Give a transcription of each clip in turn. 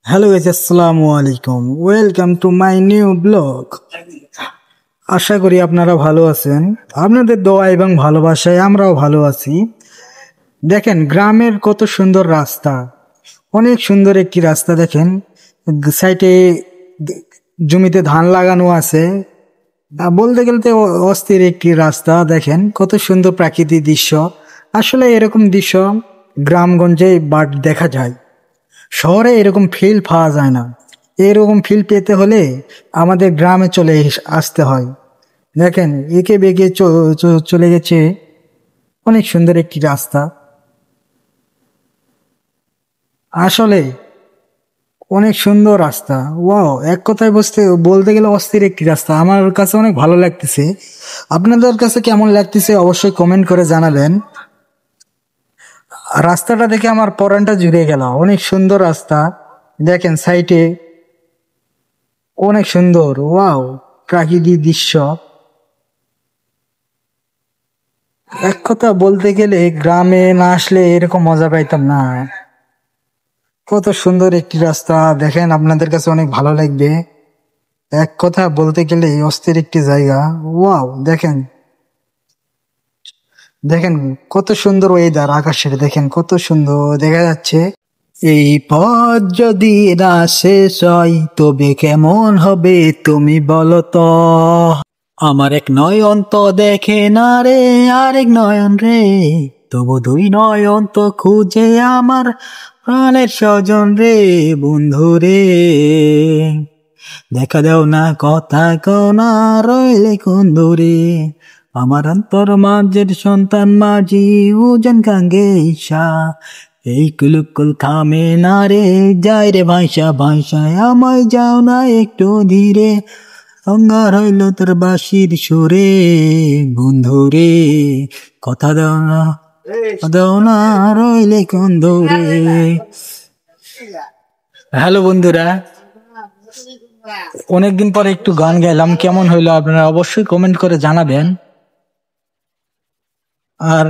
Hello guys, আসসালামু আলাইকুম। Welcome to my new blog. আশা করি আপনারা ভালো আছেন। আপনাদের দোয়া এবং ভালোবাসায় আমরাও ভালো আছি। দেখেন গ্রামের কত সুন্দর রাস্তা, অনেক সুন্দর একটি রাস্তা। দেখেন সাইডে জমিতে ধান লাগানো আছে। বলতে গেলে তো অস্থির একটি রাস্তা। দেখেন কত সুন্দর প্রাকৃতিক দৃশ্য। আসলে এরকম দৃশ্য গ্রামগঞ্জে বাট দেখা যায়, শহরে এরকম ফিল পাওয়া যায় না। এরকম ফিল পেতে হলে আমাদের গ্রামে আসতে হয়। দেখেন একে বেঁকে চলে গেছে অনেক সুন্দর একটি রাস্তা। আসলে অনেক সুন্দর রাস্তা। ওয়াও, এক কথায় বলতে গেলে অস্থির একটি রাস্তা। আমার কাছে অনেক ভালো লাগতেছে। আপনাদের কাছে কেমন লাগতেছে অবশ্যই কমেন্ট করে জানাবেন। রাস্তাটা দেখে আমার পরানটা জুড়ে গেল। অনেক সুন্দর রাস্তা। দেখেন সাইডে অনেক সুন্দর, ওয়াও, প্রাকৃতিক দৃশ্য। এক কথা বলতে গেলে গ্রামে না আসলে এরকম মজা পাইতাম না। কত সুন্দর একটি রাস্তা। দেখেন আপনাদের কাছে অনেক ভালো লাগবে। এক কথা বলতে গেলে অস্থির একটি জায়গা। ওয়াও, দেখেন দেখেন কত সুন্দর ওয়েদার। আকাশের দেখেন কত সুন্দর দেখা যাচ্ছে। এই পথ যদি না শেষ হয় তবে কেমন হবে তুমি বলো তো। আমার এক নয়ন তো দেখে না রে, আরেক নয়ন রে, তবু দুই নয়ন তো খুঁজে আমার প্রাণের স্বজন রে, বন্ধু রে। দেখা দাও না, কথা কও না, রইলে কোন দূরে। আমার অন্তর মাঝের সন্তান মাঝি উজন কাঙ্গে ঈশা, এই কুলুকুল থামে না রে, যাই রে ভাইসা ভাইসায় আমায় যাও না একটু ধীরে। অঙ্গার হইল তোর বাঁশির সুরে, বন্ধু রে, কথা দাও না, দাও না, রইলে কোন দূরে। হ্যালো বন্ধুরা, অনেকদিন পরে একটু গান গাইলাম। কেমন হইলো আপনারা অবশ্যই কমেন্ট করে জানাবেন। আর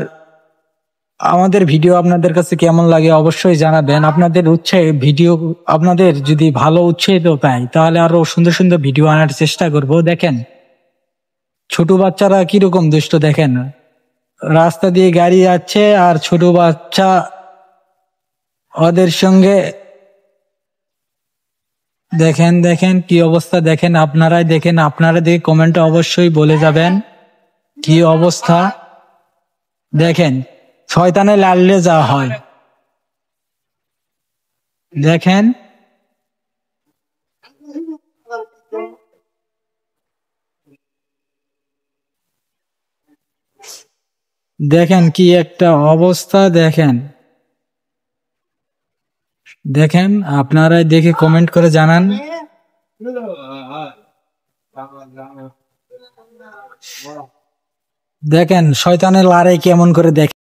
আমাদের ভিডিও আপনাদের কাছে কেমন লাগে অবশ্যই জানাবেন। আপনাদের ভিডিও, আপনাদের যদি ভালো উৎসাহিত পাই তাহলে আরো সুন্দর সুন্দর ভিডিও আনার চেষ্টা করব। দেখেন ছোট বাচ্চারা কিরকম দুষ্ট। দেখেন রাস্তা দিয়ে গাড়ি যাচ্ছে আর ছোট বাচ্চা ওদের সঙ্গে। দেখেন দেখেন কি অবস্থা। দেখেন আপনারাই দেখেন, আপনারা দেখে কমেন্টে অবশ্যই বলে যাবেন কি অবস্থা। দেখেন শয়তানে লাড়লে যা হয়। দেখেন দেখেন কি একটা অবস্থা। দেখেন দেখেন আপনারাই দেখে কমেন্ট করে জানান। দেখেন শয়তানের লড়াই কেমন করে। দেখেন